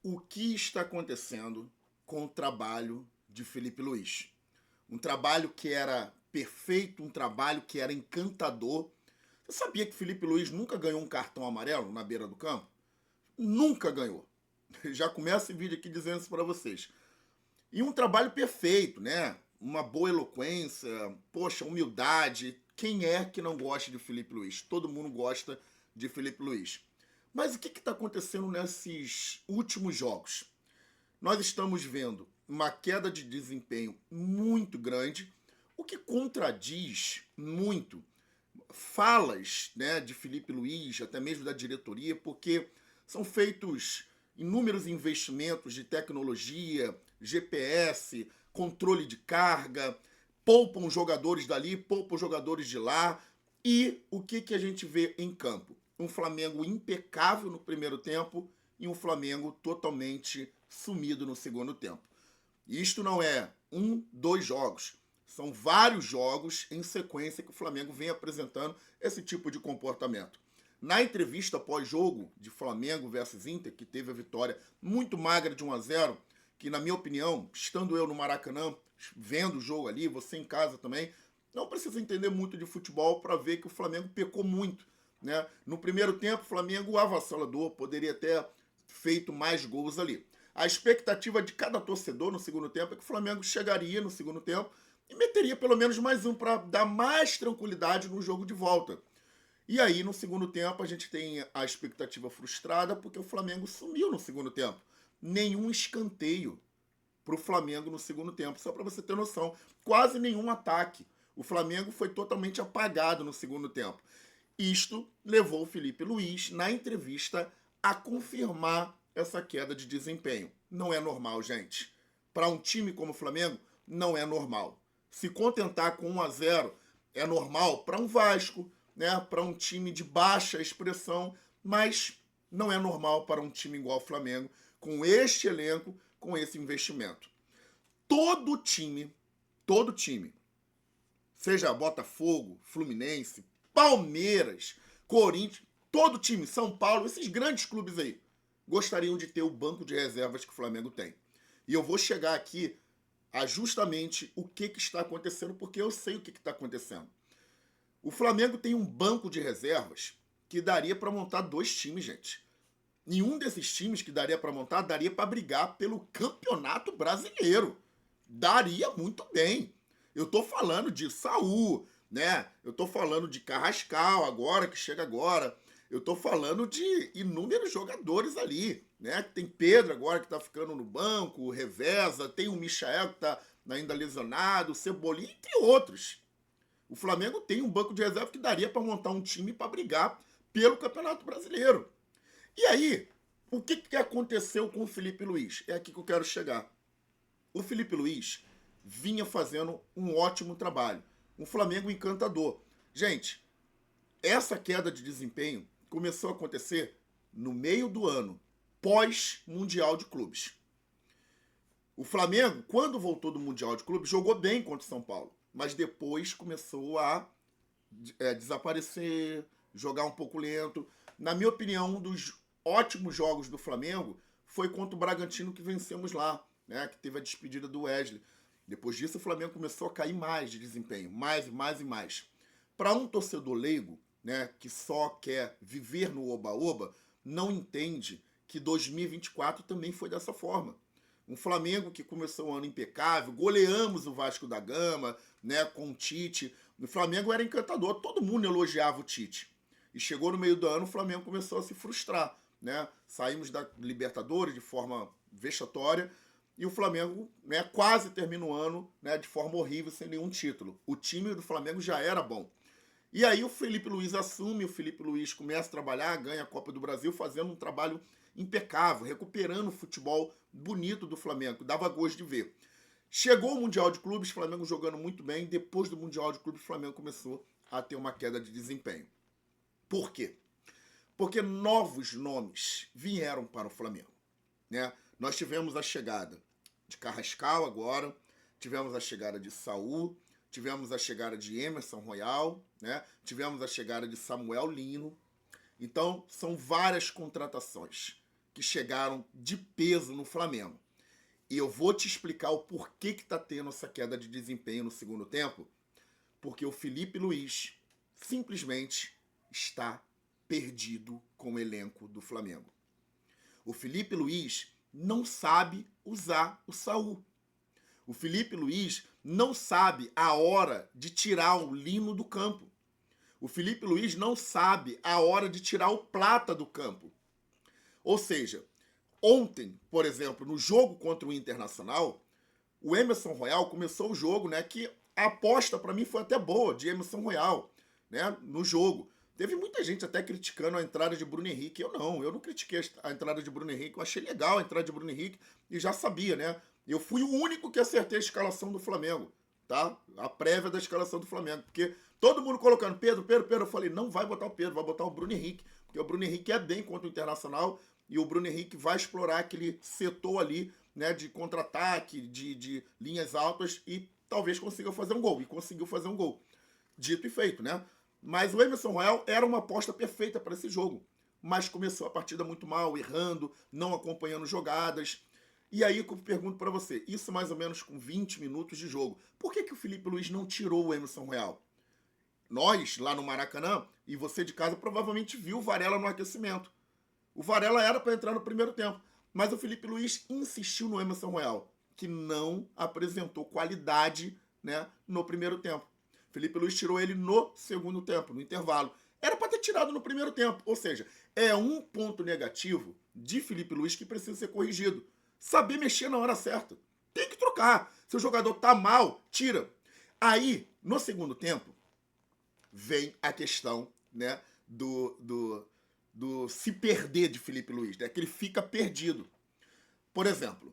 O que está acontecendo com o trabalho de Felipe Luiz? Um trabalho que era perfeito, um trabalho que era encantador. Você sabia que Felipe Luiz nunca ganhou um cartão amarelo na beira do campo? Nunca ganhou. Já começo esse vídeo aqui dizendo isso para vocês. E um trabalho perfeito, né? Uma boa eloquência, poxa, humildade. Quem é que não gosta de Felipe Luiz? Todo mundo gosta de Felipe Luiz. Mas o que está acontecendo nesses últimos jogos? Nós estamos vendo uma queda de desempenho muito grande, o que contradiz muito falas, né, de Felipe Luiz, até mesmo da diretoria, porque são feitos inúmeros investimentos de tecnologia, GPS, controle de carga, poupam jogadores dali, poupam jogadores de lá. E o que a gente vê em campo? Um Flamengo impecável no primeiro tempo e um Flamengo totalmente sumido no segundo tempo. Isto não é um, dois jogos. São vários jogos em sequência que o Flamengo vem apresentando esse tipo de comportamento. Na entrevista pós-jogo de Flamengo versus Inter, que teve a vitória muito magra de 1-0, que na minha opinião, estando eu no Maracanã, vendo o jogo ali, você em casa também, não precisa entender muito de futebol para ver que o Flamengo pecou muito. Né? No primeiro tempo, o Flamengo avassalador, poderia ter feito mais gols ali. A expectativa de cada torcedor no segundo tempo é que o Flamengo chegaria no segundo tempo e meteria pelo menos mais um para dar mais tranquilidade no jogo de volta. E aí, no segundo tempo, a gente tem a expectativa frustrada porque o Flamengo sumiu no segundo tempo. Nenhum escanteio para o Flamengo no segundo tempo, só para você ter noção. Quase nenhum ataque. O Flamengo foi totalmente apagado no segundo tempo. Isto levou o Felipe Luiz, na entrevista, a confirmar essa queda de desempenho. Não é normal, gente. Para um time como o Flamengo, não é normal. Se contentar com 1-0 é normal para um Vasco, né? Para um time de baixa expressão, mas não é normal para um time igual ao Flamengo, com este elenco, com esse investimento. Todo time, seja Botafogo, Fluminense, Palmeiras, Corinthians, todo time, São Paulo, esses grandes clubes aí, gostariam de ter o banco de reservas que o Flamengo tem. E eu vou chegar aqui a justamente o que está acontecendo, porque eu sei o que está acontecendo. O Flamengo tem um banco de reservas que daria para montar dois times, gente. Nenhum desses times que daria para montar daria para brigar pelo Campeonato Brasileiro. Daria muito bem. Eu tô falando de Saul, né? Eu tô falando de Carrascal agora, que chega agora. Eu tô falando de inúmeros jogadores ali, né? Tem Pedro agora que tá ficando no banco, o Reveza, tem o Michael que tá ainda lesionado, o Cebolinha, entre outros. O Flamengo tem um banco de reserva que daria para montar um time para brigar pelo Campeonato Brasileiro. E aí, o que aconteceu com o Felipe Luiz? É aqui que eu quero chegar. O Felipe Luiz vinha fazendo um ótimo trabalho. Um Flamengo encantador. Gente, essa queda de desempenho começou a acontecer no meio do ano, pós-Mundial de Clubes. O Flamengo, quando voltou do Mundial de Clubes, jogou bem contra o São Paulo. Mas depois começou a desaparecer, jogar um pouco lento. Na minha opinião, um dos ótimos jogos do Flamengo foi contra o Bragantino que vencemos lá, né? Que teve a despedida do Wesley. Depois disso, o Flamengo começou a cair mais de desempenho, mais e mais e mais. Para um torcedor leigo, né, que só quer viver no oba-oba, não entende que 2024 também foi dessa forma. Um Flamengo que começou o ano impecável, goleamos o Vasco da Gama, né, com o Tite. O Flamengo era encantador, todo mundo elogiava o Tite. E chegou no meio do ano, o Flamengo começou a se frustrar, né? Saímos da Libertadores de forma vexatória e o Flamengo, né, quase termina o ano, né, de forma horrível, sem nenhum título. O time do Flamengo já era bom. E aí o Felipe Luiz assume, o Felipe Luiz começa a trabalhar, ganha a Copa do Brasil, fazendo um trabalho impecável, recuperando o futebol bonito do Flamengo, dava gosto de ver. Chegou o Mundial de Clubes, o Flamengo jogando muito bem, depois do Mundial de Clubes, o Flamengo começou a ter uma queda de desempenho. Por quê? Porque novos nomes vieram para o Flamengo. Né? Nós tivemos a chegada de Carrascal agora, tivemos a chegada de Saul, tivemos a chegada de Emerson Royal, né? Tivemos a chegada de Samuel Lino. Então, são várias contratações que chegaram de peso no Flamengo. E eu vou te explicar o porquê que está tendo essa queda de desempenho no segundo tempo, porque o Felipe Luiz simplesmente está perdido com o elenco do Flamengo. O Felipe Luiz não sabe usar o Saul. O Felipe Luiz não sabe a hora de tirar o Lino do campo. O Felipe Luiz não sabe a hora de tirar o Plata do campo. Ou seja, ontem, por exemplo, no jogo contra o Internacional, o Emerson Royal começou o jogo, né, que a aposta para mim foi até boa, de Emerson Royal, né, no jogo. Teve muita gente até criticando a entrada de Bruno Henrique. Eu não critiquei a entrada de Bruno Henrique. Eu achei legal a entrada de Bruno Henrique e já sabia, né? Eu fui o único que acertei a escalação do Flamengo, tá? A prévia da escalação do Flamengo. Porque todo mundo colocando Pedro. Eu falei, não vai botar o Pedro, vai botar o Bruno Henrique. Porque o Bruno Henrique é bem contra o Internacional e o Bruno Henrique vai explorar aquele setor ali, né, de contra-ataque, de linhas altas e talvez consiga fazer um gol. E conseguiu fazer um gol. Dito e feito, né? Mas o Emerson Royal era uma aposta perfeita para esse jogo. Mas começou a partida muito mal, errando, não acompanhando jogadas. E aí eu pergunto para você, isso mais ou menos com 20 minutos de jogo, por que o Felipe Luiz não tirou o Emerson Royal? Nós, lá no Maracanã, e você de casa provavelmente viu o Varela no aquecimento. O Varela era para entrar no primeiro tempo, mas o Felipe Luiz insistiu no Emerson Royal, que não apresentou qualidade, né, no primeiro tempo. Felipe Luiz tirou ele no segundo tempo, no intervalo. Era para ter tirado no primeiro tempo. Ou seja, é um ponto negativo de Felipe Luiz que precisa ser corrigido. Saber mexer na hora certa. Tem que trocar. Se o jogador tá mal, tira. Aí, no segundo tempo, vem a questão, né, do se perder de Felipe Luiz, né, que ele fica perdido. Por exemplo,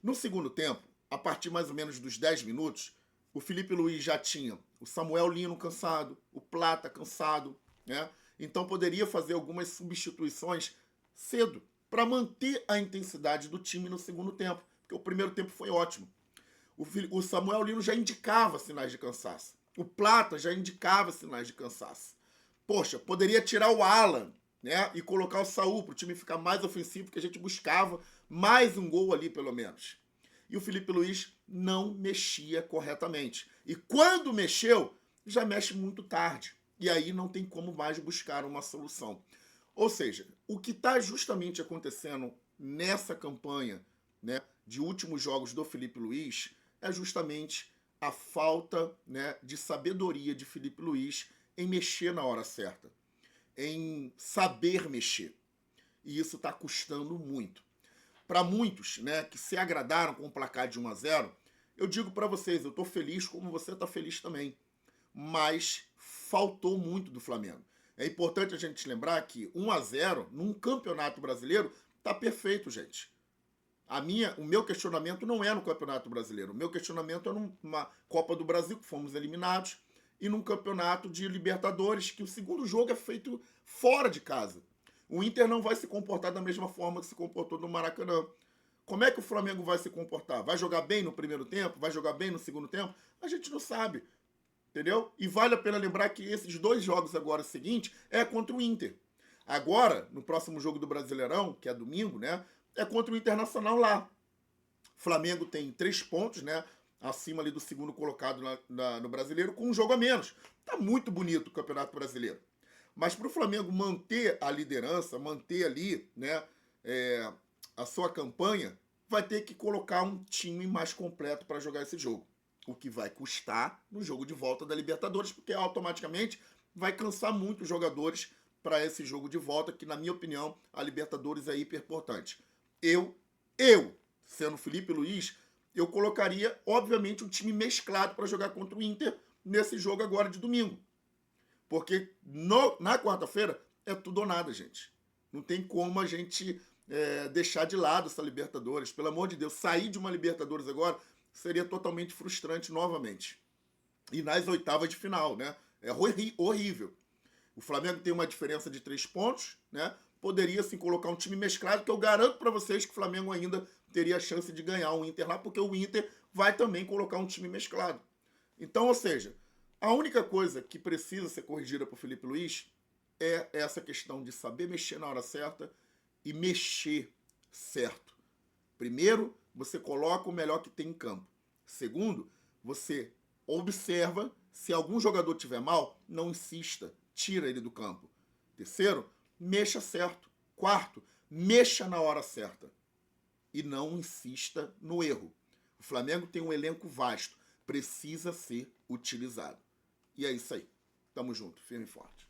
no segundo tempo, a partir mais ou menos dos 10 minutos, o Felipe Luiz já tinha o Samuel Lino cansado, o Plata cansado, né? Então poderia fazer algumas substituições cedo para manter a intensidade do time no segundo tempo, porque o primeiro tempo foi ótimo. O Samuel Lino já indicava sinais de cansaço. O Plata já indicava sinais de cansaço. Poxa, poderia tirar o Alan, né, e colocar o Saul para o time ficar mais ofensivo, que a gente buscava mais um gol ali pelo menos. E o Felipe Luiz não mexia corretamente. E quando mexeu, já mexe muito tarde. E aí não tem como mais buscar uma solução. Ou seja, o que está justamente acontecendo nessa campanha, né, de últimos jogos do Felipe Luiz é justamente a falta, né, de sabedoria de Felipe Luiz em mexer na hora certa, em saber mexer. E isso está custando muito. Para muitos, né, que se agradaram com o placar de 1-0, eu digo para vocês, eu estou feliz como você está feliz também. Mas faltou muito do Flamengo. É importante a gente lembrar que 1-0 num campeonato brasileiro está perfeito, gente. O meu questionamento não é no Campeonato Brasileiro. O meu questionamento é numa Copa do Brasil, que fomos eliminados, e num campeonato de Libertadores, que o segundo jogo é feito fora de casa. O Inter não vai se comportar da mesma forma que se comportou no Maracanã. Como é que o Flamengo vai se comportar? Vai jogar bem no primeiro tempo? Vai jogar bem no segundo tempo? A gente não sabe. Entendeu? E vale a pena lembrar que esses dois jogos agora seguintes é contra o Inter. Agora, no próximo jogo do Brasileirão, que é domingo, né? É contra o Internacional lá. Flamengo tem 3 pontos, né? Acima ali do segundo colocado no Brasileiro, com um jogo a menos. Tá muito bonito o Campeonato Brasileiro. Mas para o Flamengo manter a liderança, manter ali, né, a sua campanha, vai ter que colocar um time mais completo para jogar esse jogo. O que vai custar no jogo de volta da Libertadores, porque automaticamente vai cansar muito os jogadores para esse jogo de volta, que na minha opinião a Libertadores é hiper importante. Eu, sendo Felipe Luiz, eu colocaria, obviamente, um time mesclado para jogar contra o Inter nesse jogo agora de domingo. Porque na quarta-feira é tudo ou nada, gente. Não tem como a gente deixar de lado essa Libertadores. Pelo amor de Deus, sair de uma Libertadores agora seria totalmente frustrante novamente. E nas oitavas de final, né? É horrível. O Flamengo tem uma diferença de 3 pontos, né? Poderia sim colocar um time mesclado, que eu garanto para vocês que o Flamengo ainda teria a chance de ganhar o Inter lá, porque o Inter vai também colocar um time mesclado. Então, ou seja, a única coisa que precisa ser corrigida por Felipe Luiz é essa questão de saber mexer na hora certa e mexer certo. Primeiro, você coloca o melhor que tem em campo. Segundo, você observa, se algum jogador tiver mal, não insista, tira ele do campo. Terceiro, mexa certo. Quarto, mexa na hora certa. E não insista no erro. O Flamengo tem um elenco vasto, precisa ser utilizado. E é isso aí. Tamo junto, firme e forte.